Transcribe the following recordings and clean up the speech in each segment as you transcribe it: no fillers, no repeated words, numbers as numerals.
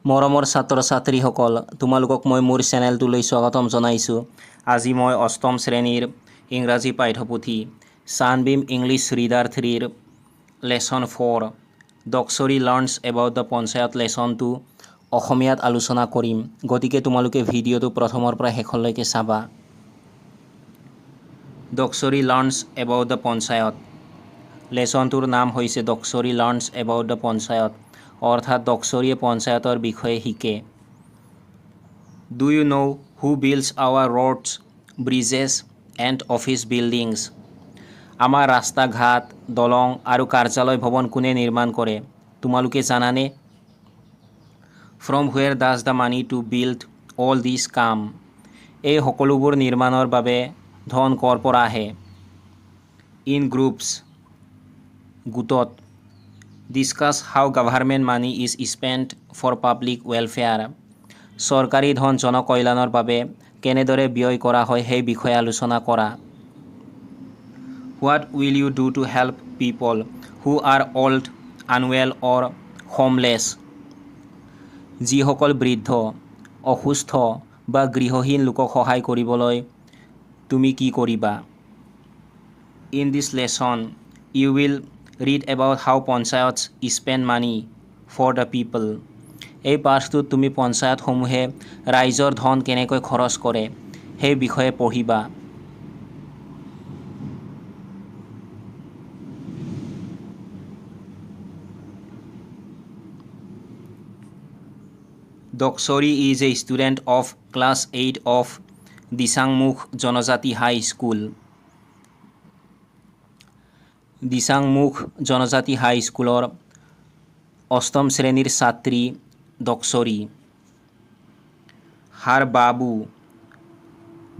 মৰমৰ ছাত্ৰ ছাত্ৰীসকল, তোমালোকক মই মোৰ চেনেলটোলৈ স্বাগতম জনাইছোঁ। আজি মই অষ্টম শ্ৰেণীৰ ইংৰাজী পাঠ্যপুথি ছানবীম ইংলিছ ৰিডাৰ 3ৰ lesson 4 Doksri learns about the panchayat লেচনটো অসমীয়াত আলোচনা কৰিম। গতিকে তোমালোকে ভিডিঅ'টো প্ৰথমৰ পৰা শেষলৈকে চাবা। Doksri learns about the panchayat. লেচনটোৰ নাম হৈছে Doksri learns about the panchayat, অৰ্থাৎ ডক্সৰীয়ে পঞ্চায়তৰ বিষয়ে শিকে। Do you know' who builds our roads, bridges and office buildings? আমাৰ ৰাস্তা ঘাট, দলং আৰু কাৰ্যালয় ভৱন কোনে নিৰ্মাণ কৰে তোমালোকে জানানে? From where does the money to build all this come? এই সকলোবোৰ নিৰ্মাণৰ বাবে ধন ক'ৰ পৰা আহে? ইন গ্ৰুপছ, গোটত। Discuss how government money is spent for public welfare. চৰকাৰী ধন জনকল্যাণৰ বাবে কেনেদৰে ব্যয় কৰা হয় সেই বিষয়ে আলোচনা কৰা। What will you do to help people who are old, unwell or homeless? যিসকল বৃদ্ধ, অসুস্থ বা গৃহহীন লোকক সহায় কৰিবলৈ তুমি কি কৰিবা? In this lesson you will read about how panchayats spend money for the people. এই পাঠটোত তুমি পঞ্চায়তসমূহে ৰাইজৰ ধন কেনেকৈ খৰচ কৰে সেই বিষয়ে পঢ়িবা। Doksori is a student of class 8 of Disangmukh জনজাতি হাই স্কুল। দিচাংমুখ জনজাতি হাই স্কুলৰ অষ্টম শ্ৰেণীৰ ছাত্ৰী ডক্সৰী। হাৰ বাবু,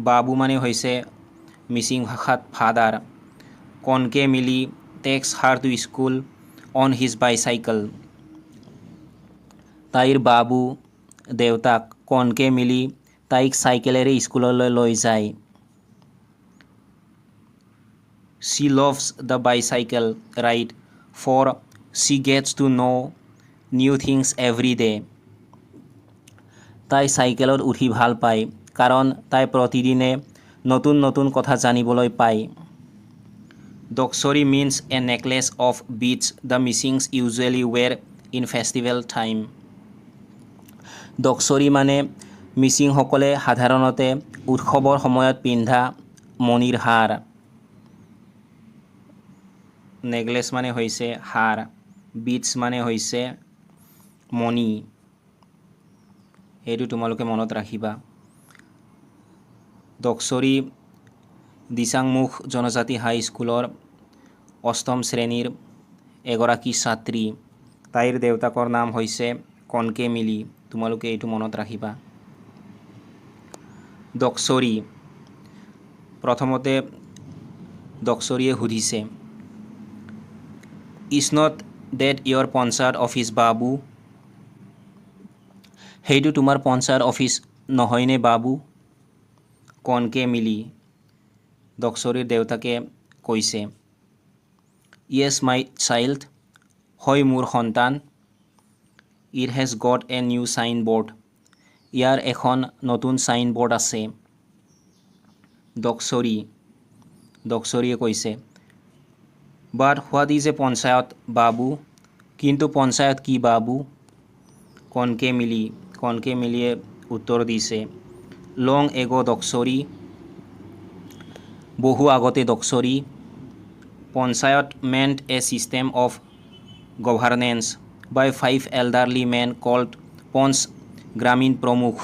বাবু মানে হৈছে মিচিং ভাষাত ফাদাৰ, কনকে Mili takes her to school on his bicycle. তাইৰ বাবু দেউতাক কনকে মিলি তাইক চাইকেলেৰে স্কুললৈ লৈ যায়। She loves the bicycle ride for she gets to know new things every day. তাই চাইকেলত উঠি ভাল পায় কাৰণ তাই প্ৰতিদিনে নতুন নতুন কথা জানিবলৈ পায়। Doksori means a necklace of beads the Missings usually wear in festival time. Doksori মানে মিচিংসকলে সাধাৰণতে উৎসৱৰ সময়ত পিন্ধা মণিৰ হাৰ। নেকলেছ মানে হৈছে হাৰ, বিটছ মানে হৈছে মণি। সেইটো তোমালোকে মনত ৰাখিবা। ডক্সৰী দিচাংমুখ জনজাতি হাই স্কুলৰ অষ্টম শ্ৰেণীৰ এগৰাকী ছাত্ৰী। তাইৰ দেউতাকৰ নাম হৈছে কনকে মিলি। তোমালোকে এইটো মনত ৰাখিবা। ডক্সৰী, প্ৰথমতে ডক্সৰীয়ে সুধিছে, is not that your panchayat office বাবু? সেইটো তোমাৰ পঞ্চায়ত অফিচ নহয়নে বাবু? কনকে মিলি, ডক্সৰীৰ দেউতাকে কৈছে, য়েছ মাই চাইল্ড, হয় মোৰ সন্তান। It has got a new sign board, ইয়াৰ এখন নতুন চাইন বৰ্ড আছে। ডক্সৰী, ডক্সৰীয়ে কৈছে, but what is a panchayat babu? কিন্তু পঞ্চায়ত কি বাবু? কনকে মিলি, কনকে মিলিয়ে উত্তৰ দিছে, লং এগো ডক্সৰী, বহু আগতে Doksori, panchayat meant a system of governance by 5 elderly men called পঞ্চ গ্ৰামীণ প্ৰমুখ।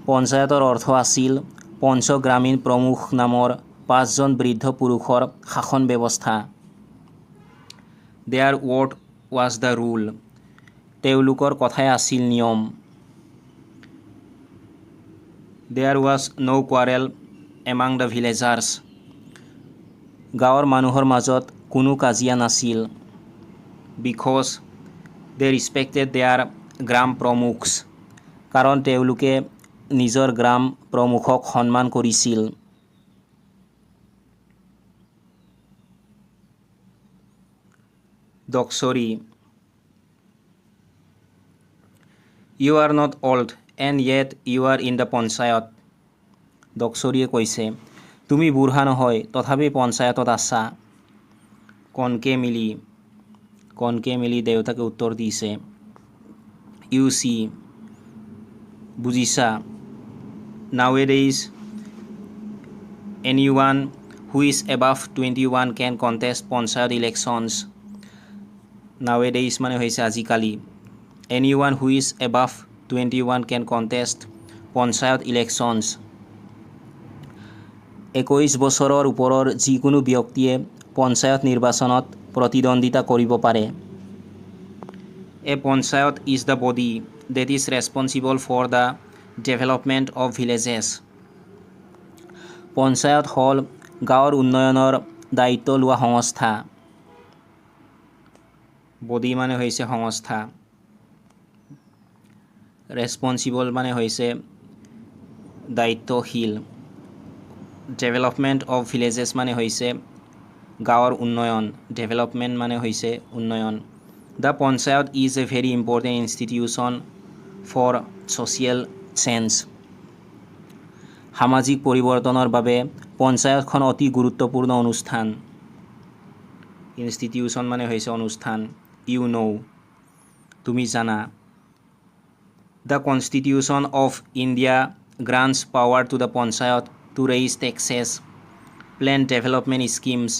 পঞ্চায়তৰ অৰ্থ আছিল পঞ্চ গ্ৰামীণ প্ৰমুখ নামৰ 5জন বৃদ্ধ পুৰুষৰ শাসন ব্যৱস্থা। Their word was the rule, তেওঁলোকৰ কথাই আছিল নিয়ম। There was no' quarrel among the villagers, গাঁৱৰ মানুহৰ মাজত কোনো কাজিয়া নাছিল। বিকজ দে ৰিছপেক্টেড দেয়াৰ গ্ৰাম প্ৰমুখছ, কাৰণ তেওঁলোকে নিজৰ গ্ৰাম প্ৰমুখক সন্মান কৰিছিল। Doksri, you are not old and yet you are in the panchayat. দক্সৰীয়ে কৈছে তুমি বুঢ়া নহয় তথাপি পঞ্চায়তত আছা। কণকে মিলি দেউতাকে উত্তৰ দিছে ইউ চি বুজিছা nowadays anyone who is above 21 can contest panchayat elections। nowadays মানে হৈছে আজিকালি anyone who is above 21 can contest panchayat elections। 21 বছৰৰ ওপৰৰ যিকোনো ব্যক্তিয়ে পঞ্চায়ত নিৰ্বাচনত প্ৰতিদ্বন্দ্বিতা কৰিব পাৰে। A panchayat is the body that is responsible for the development of villages। Panchayat হ'ল গাঁৱৰ উন্নয়নৰ দায়িত্ব লোৱা সংস্থা। বডি মানে হৈছে সংস্থা, ৰেছপন্সিবল মানে হৈছে দায়িত্বশীল, ডেভেলপমেণ্ট অফ ভিলেজেছ মানে হৈছে গাঁৱৰ উন্নয়ন, ডেভেলপমেণ্ট মানে হৈছে উন্নয়ন। The panchayat is a very important institution for social change. সামাজিক পৰিৱৰ্তনৰ বাবে পঞ্চায়তখন অতি গুৰুত্বপূৰ্ণ অনুষ্ঠান। ইনষ্টিটিউশ্যন মানে হৈছে অনুষ্ঠান। ইউ নৌ তুমি জানা। The Constitution of India grants power to the panchayat to raise taxes, plan development schemes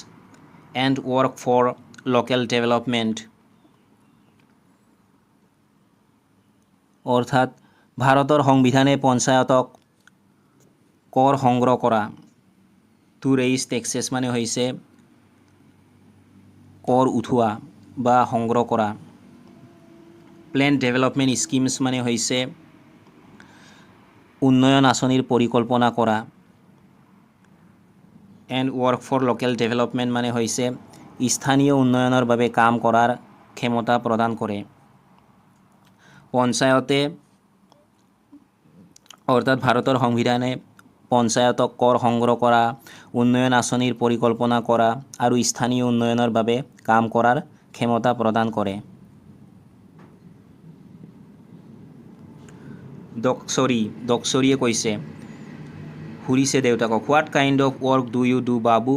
and work for local development. অৰ্থাৎ ভাৰতৰ সংবিধানে পঞ্চায়তক কৰ সংগ্ৰহ কৰা, টু ৰেইজ টেক্সেছ মানে হৈছে কৰ উঠোৱা বা সংগ্ৰহ কৰা, প্লেন ডেভেলপমেণ্ট স্কিমছ মানে হৈছে উন্নয়ন আঁচনিৰ পৰিকল্পনা কৰা, and work for local development মানে হৈছে স্থানীয় উন্নয়নৰ বাবে কাম কৰাৰ ক্ষমতা প্ৰদান কৰে। পঞ্চায়তে অৰ্থাৎ ভাৰতৰ সংবিধানে পঞ্চায়তক কৰ সংগ্ৰহ কৰা, উন্নয়ন আঁচনিৰ পৰিকল্পনা কৰা আৰু স্থানীয় উন্নয়নৰ বাবে কাম কৰাৰ ক্ষমতা প্ৰদান কৰে। দক্সৰীয়ে কৈছে সুধিছে দেউতাকক what kind of work do you do বাবু।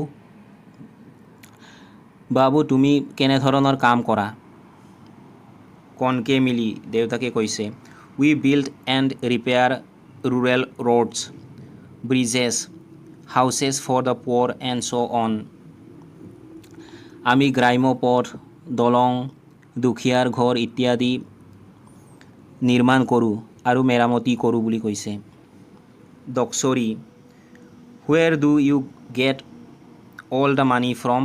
বাবু তুমি কেনেধৰণৰ কাম কৰা। কণকে মিলি দেউতাকে কৈছে we build and repair rural roads, bridges, houses for the poor and so' on. আমি গ্ৰাম্য পথ, দলং, দুখীয়াৰ ঘৰ ইত্যাদি নিৰ্মাণ কৰোঁ আৰু মেৰামতি কৰোঁ বুলি কৈছে। Doksri where do you get all the money from.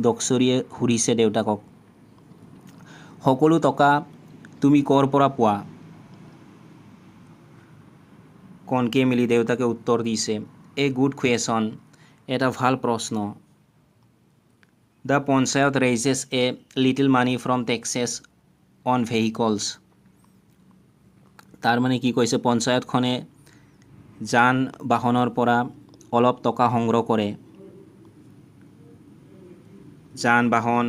দক্সৰীয়ে সুধিছে দেউতাকক সকলো টকা তুমি ক'ৰ পৰা পোৱা। কণকে মিলি দেউতাকে উত্তৰ দিছে এ গুড কুৱেশ্যন, এটা ভাল প্ৰশ্ন। The panchayat raises a little money from taxes on vehicles. তাৰ মানে কি কৈছে পঞ্চায়তখনে যান বাহনৰ পৰা অলপ টকা সংগ্ৰহ কৰে। যান বাহন,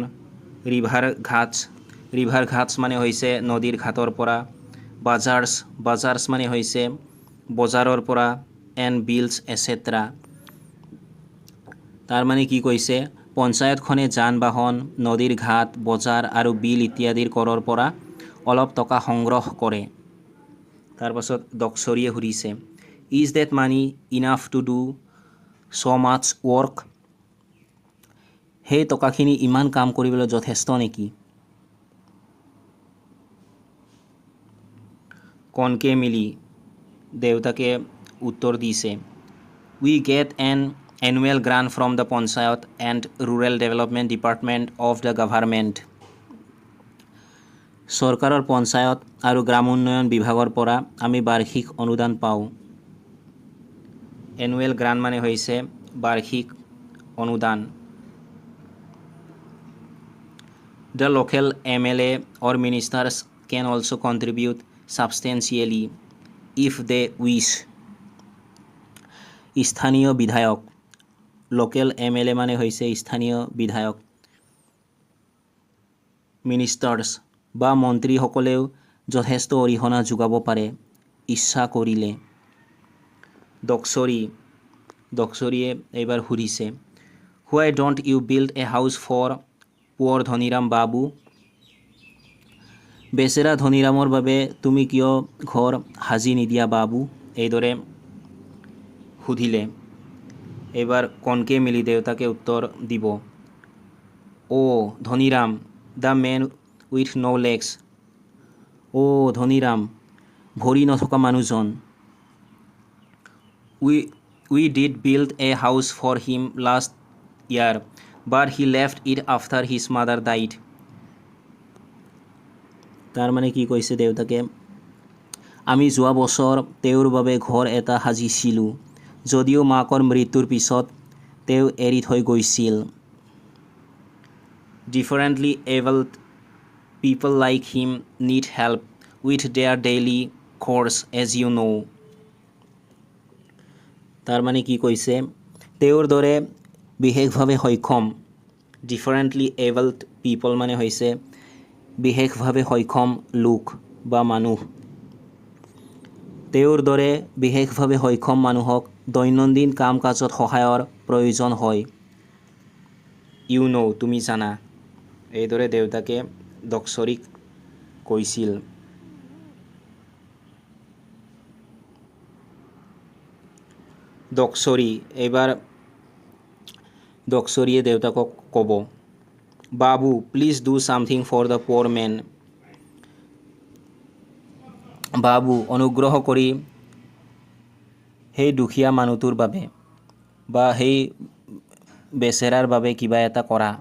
ৰিভাৰ ঘাটছ মানে হৈছে নদীৰ ঘাটৰ পৰা, বাজাৰ্ছ মানে হৈছে বজাৰৰ পৰা, এণ্ড বিলছ এছেট্ৰা। তাৰ মানে কি কৈছে পঞ্চায়তখনে যান বাহন, নদীৰ ঘাট, বজাৰ আৰু বিল ইত্যাদিৰ কৰৰ পৰা অলপ টকা সংগ্ৰহ কৰে। তাৰপাছত দক্সৰীয়ে সুধিছে is that money enough to do so' much work. সেই টকাখিনি ইমান কাম কৰিবলৈ যথেষ্ট নেকি। কণকে মিলি দেউতাকে উত্তৰ দিছে we get N annual grant from the panchayat and rural development department of the government. চৰকাৰৰ পঞ্চায়ত আৰু গ্ৰাম উন্নয়ন বিভাগৰ পৰা আমি বাৰ্ষিক অনুদান পাওঁ। এনুৱেল গ্ৰাণ্ট মানে হৈছে বাৰ্ষিক অনুদান। The local MLA or ministers can also contribute substantially if they wish। স্থানীয় বিধায়ক, লোকেল MLA মানে হৈছে স্থানীয় বিধায়ক, মিনিষ্টাৰ্ছ বা মন্ত্ৰীসকলেও যথেষ্ট অৰিহণা যোগাব পাৰে ইচ্ছা কৰিলে। দক্ষৰীয়ে এইবাৰ সুধিছে, Why don't you build a house for poor Dhaniram বাবু? বেচেৰা ধনীৰামৰ বাবে তুমি কিয় ঘৰ সাজি নিদিয়া বাবু? এইদৰে সুধিলে। এইবাৰ কণকে মিলি দেউতাকে উত্তৰ দিব, Dhaniram, the man with no' legs. Dhaniram, ভৰি নথকা মানুহজন। We did build a house for him last year, but he left it after his mother died. তাৰমানে কি কৈছে দেউতাকে, আমি যোৱা বছৰ তেওঁৰ বাবে ঘৰ এটা সাজিছিলোঁ, যদিও মাকৰ মৃত্যুৰ পিছত তেওঁ এৰি থৈ গৈছিল। Differently abled people like him need help with their daily chores, as you know. তাৰমানে কি কৈছে, তেওঁৰ দৰে বিশেষভাৱে সক্ষম, ডিফাৰেণ্টলি এবল্ড পিপল মানে হৈছে বিশেষভাৱে সক্ষম লোক বা মানুহ, তেওঁৰ দৰে বিশেষভাৱে সক্ষম মানুহক দৈনন্দিন কাম কাজত সহায়ৰ প্ৰয়োজন হয়। ইউ ন' তুমি জানা। এইদৰে দেউতাকে দক্ষৰীক কৈছিল। এইবাৰ দক্ষৰীয়ে দেউতাকক ক'ব, বাবু please do something for the poor men. বাবু অনুগ্ৰহ কৰি সেই দুখীয়া মানুহটোৰ বাবে বা সেই বেচেৰাৰ বাবে কিবা এটা কৰা।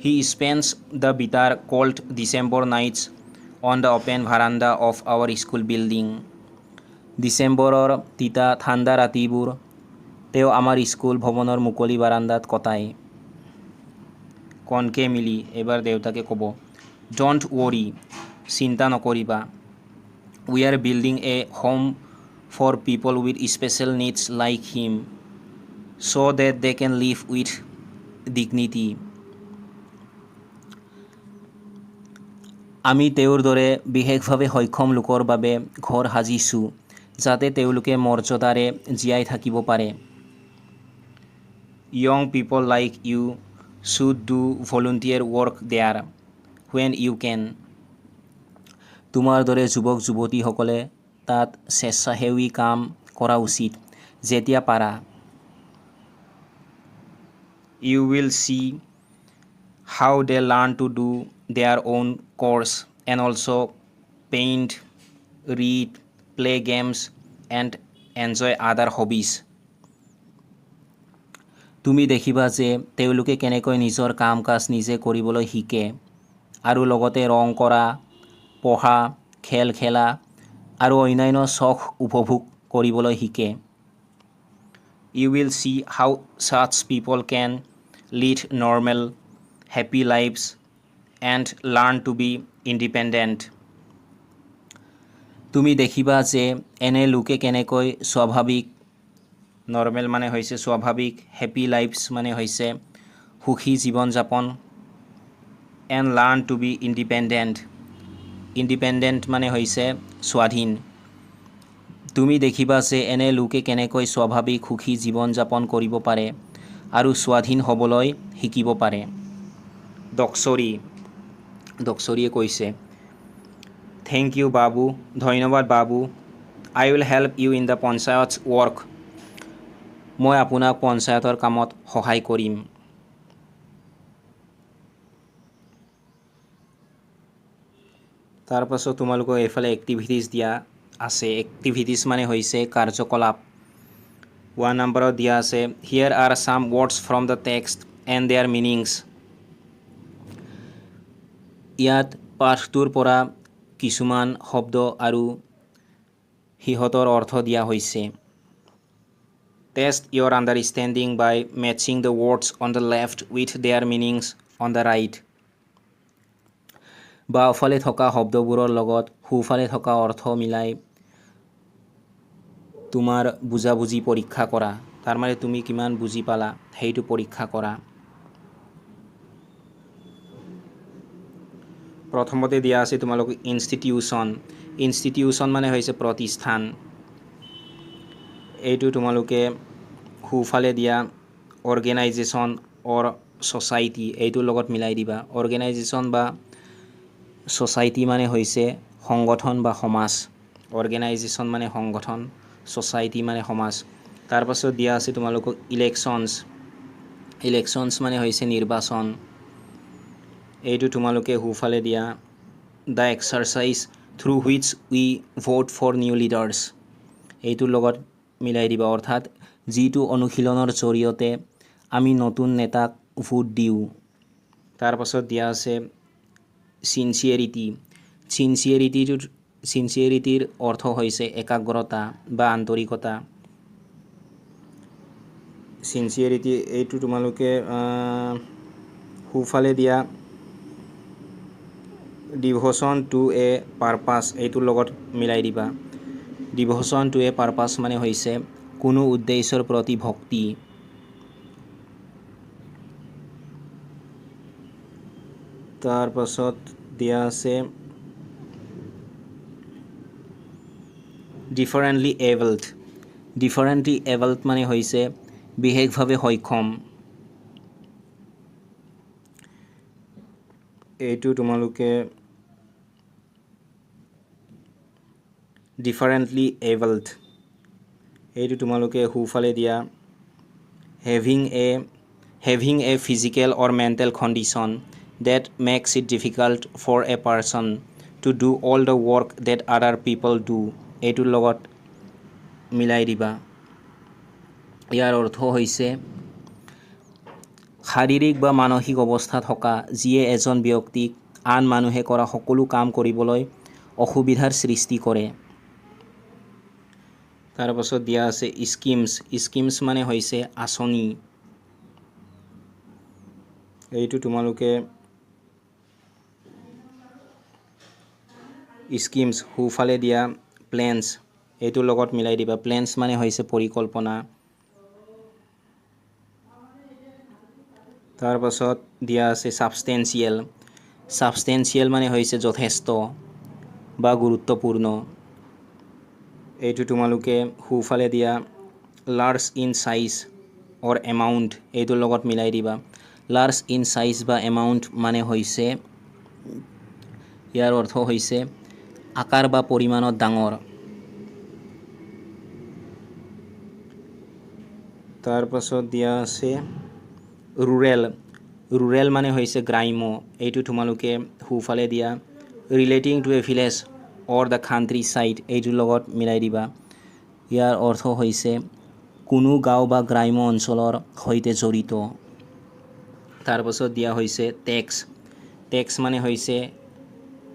He spends the bitter cold December nights on the open veranda of our school building. ডিচেম্বৰৰ তিতা ঠাণ্ডা ৰাতিবোৰ তেওঁ আমাৰ স্কুল ভৱনৰ মুকলি বাৰান্দাত কটায়। কণকে মিলি এইবাৰ দেউতাকে ক'ব, ডণ্ট ৱৰি, চিন্তা নকৰিবা। We are building a home for people with special needs like him, so that they can live with dignity. আমি তেওঁৰ দৰে বিশেষভাৱে সক্ষম লোকৰ বাবে ঘৰ সাজিছোঁ, যাতে তেওঁলোকে মৰ্যাদাৰে জীয়াই থাকিব পাৰে। Young people like you should do volunteer work there when you can. তোমাৰ দৰে যুৱক যুৱতীসকলে তাত স্বেচ্ছাসেৱী কাম কৰা উচিত যেতিয়া পাৰা। You will see how they learn to do their own chores and also paint, read, play games and enjoy other hobbies. তুমি দেখিবা যে তেওঁলোকে কেনেকৈ নিজৰ কাম কাজ নিজে কৰিবলৈ শিকে আৰু লগতে ৰং কৰা, পঢ়া, খেল খেলা আৰু অন্যান্য চখ উপভোগ কৰিবলৈ শিকে। You will see how such people can lead normal, happy lives and learn to be independent. তুমি দেখিবা যে এনে লোকে কেনেকৈ স্বাভাৱিক, নৰ্মেল মানে হৈছে স্বাভাৱিক, হেপী লাইফছ মানে হৈছে সুখী জীৱন যাপন, and learn to be independent, independent মানে হৈছে স্বাধীন। তুমি দেখিবা যে এনে লোকে কেনেকৈ স্বাভাৱিক সুখী জীৱন যাপন কৰিব পাৰে আৰু স্বাধীন হ'বলৈ শিকিব পাৰে। দক্ষৰীয়ে কৈছে, থেংক ইউ বাবু, ধন্যবাদ babu. I will help you in the panchayat work. মই আপোনাক পঞ্চায়তৰ কামত সহায় কৰিম। তাৰপাছত তোমালোকক এইফালে এক্টিভিটিজ দিয়া আছে। এক্টিভিটিজ মানে হৈছে কাৰ্যকলাপ। 1 নম্বৰত দিয়া আছে, here are some words from the text and their meanings. ইয়াত পাঠটোৰ পৰা কিছুমান শব্দ আৰু সিহঁতৰ অৰ্থ দিয়া হৈছে। Test your understanding by matching the words on the left with their meanings on the right. বাওঁফালে থকা শব্দবোৰৰ লগত সোঁফালে থকা অৰ্থ মিলাই তোমাৰ বুজাবুজি পৰীক্ষা কৰা। তাৰমানে তুমি কিমান বুজি পালা সেইটো পৰীক্ষা কৰা। প্ৰথমতে দিয়া আছে তোমালোক ইনষ্টিটিউশ্যন। ইনষ্টিটিউশ্যন মানে হৈছে প্ৰতিষ্ঠান। এইটো তোমালোকে সোঁফালে দিয়া অৰ্গেনাইজেশ্যন অৰ ছ'চাইটি এইটোৰ লগত মিলাই দিবা। অৰ্গেনাইজেশ্যন বা ছ'চাইটি মানে হৈছে সংগঠন বা সমাজ। অৰ্গেনাইজেশ্যন মানে সংগঠন, ছ'চাইটি মানে সমাজ। তাৰপাছত দিয়া আছে তোমালোকক ইলেকশ্যনছ। ইলেকশ্যনছ মানে হৈছে নিৰ্বাচন। এইটো তোমালোকে সোঁফালে দিয়া the exercise through which we vote for new leaders এইটোৰ লগত মিলাই দিবা। অৰ্থাৎ যিটো অনুশীলনৰ জৰিয়তে আমি নতুন নেতাক ভোট দিওঁ। তাৰপাছত দিয়া আছে ছিনচিয়েৰিটি। ছিনচিয়েৰিটিৰ অৰ্থ হৈছে একাগ্ৰতা বা আন্তৰিকতা। ছিনচিয়েৰিটি এইটো তোমালোকে সোঁফালে দিয়া ডিভ'শ্যন টু এ পাৰপাছ এইটোৰ লগত মিলাই দিবা। ডিভ'শ্যন টু এ পাৰপাছ মানে হৈছে কোনো উদ্দেশ্যৰ প্ৰতি ভক্তি। তাৰপাছত দিয়া আছে ডিফাৰেণ্টলি এবল্ড। ডিফাৰেণ্টলি এবল্ড মানে হৈছে বিশেষভাৱে সক্ষম। এইটো তোমালোকে ডিফাৰেণ্টলি এবল্ড এইটো তোমালোকে সোঁফালে দিয়া having a physical or mental condition that makes it difficult for a person to do all the work that other people do এইটোৰ লগত মিলাই দিবা। ইয়াৰ অৰ্থ হৈছে শাৰীৰিক বা মানসিক অৱস্থা থকা যিয়ে এজন ব্যক্তিক আন মানুহে কৰা সকলো কাম কৰিবলৈ অসুবিধাৰ সৃষ্টি কৰে। তাৰপাছত দিয়া আছে স্কিমছ মানে হৈছে আঁচনি। এইটো তোমালোকে স্কিমছ সোঁফালে দিয়া প্লেনছ এইটোৰ লগত মিলাই দিবা। প্লেনছ মানে হৈছে পৰিকল্পনা। তাৰপাছত দিয়া আছে ছাবষ্টেঞ্চিয়েল মানে হৈছে যথেষ্ট বা গুৰুত্বপূৰ্ণ। এইটো তোমালোকে সোঁফালে দিয়া large in size or amount এইটোৰ লগত মিলাই দিবা। লাৰ্জ ইন চাইজ বা এমাউণ্ট মানে হৈছে ইয়াৰ অৰ্থ হৈছে আকাৰ বা পৰিমাণত ডাঙৰ। তাৰপাছত দিয়া আছে ৰুৰেল মানে হৈছে গ্ৰাম্য। এইটো তোমালোকে সোঁফালে দিয়া relating to a village or the countryside এইটোৰ লগত মিলাই দিবা। ইয়াৰ অৰ্থ হৈছে কোনো গাঁও বা গ্ৰাম্য অঞ্চলৰ সৈতে জড়িত। তাৰপাছত দিয়া হৈছে টেক্স মানে হৈছে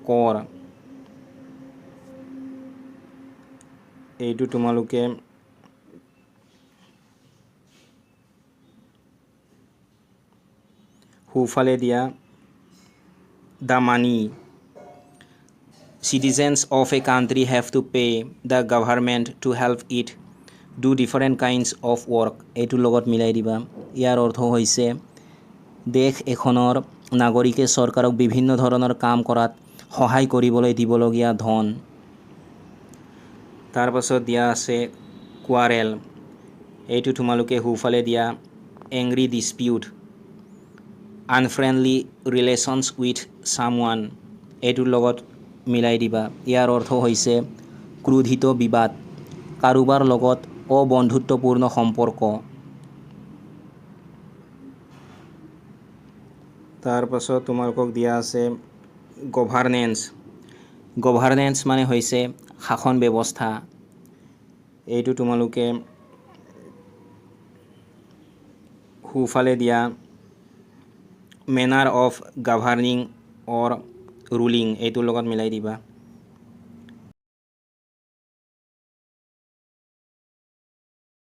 কৰ। এইটো তোমালোকে সোঁফালে দিয়া the money citizens of a country have to pay the government to help it do different kinds of work এইটোৰ লগত মিলাই দিবা। ইয়াৰ অৰ্থ হৈছে দেশ এখনৰ নাগৰিকে চৰকাৰক বিভিন্ন ধৰণৰ কাম কৰাত সহায় কৰিবলৈ দিবলগীয়া ধন। তাৰপাছত দিয়া আছে কোৱাৰেল। এইটো তোমালোকে সোঁফালে দিয়া এংগ্ৰি ডিছপিউট আনফ্ৰেণ্ডলি ৰিলেশ্যনছ উইথ ছামৱান এইটোৰ লগত মিলাই দিবা। ইয়াৰ অৰ্থ হৈছে ক্ৰোধিত বিবাদ, কাৰোবাৰ লগত অবন্ধুত্বপূৰ্ণ সম্পৰ্ক। তাৰপাছত তোমালোকক দিয়া আছে গভাৰ্নেন্স মানে হৈছে শাসন ব্যৱস্থা। এইটো তোমালোকে সোঁফালে দিয়া মেনাৰ অফ গাভাৰ্নিং অৰ ৰুলিং এইটোৰ লগত মিলাই দিবা।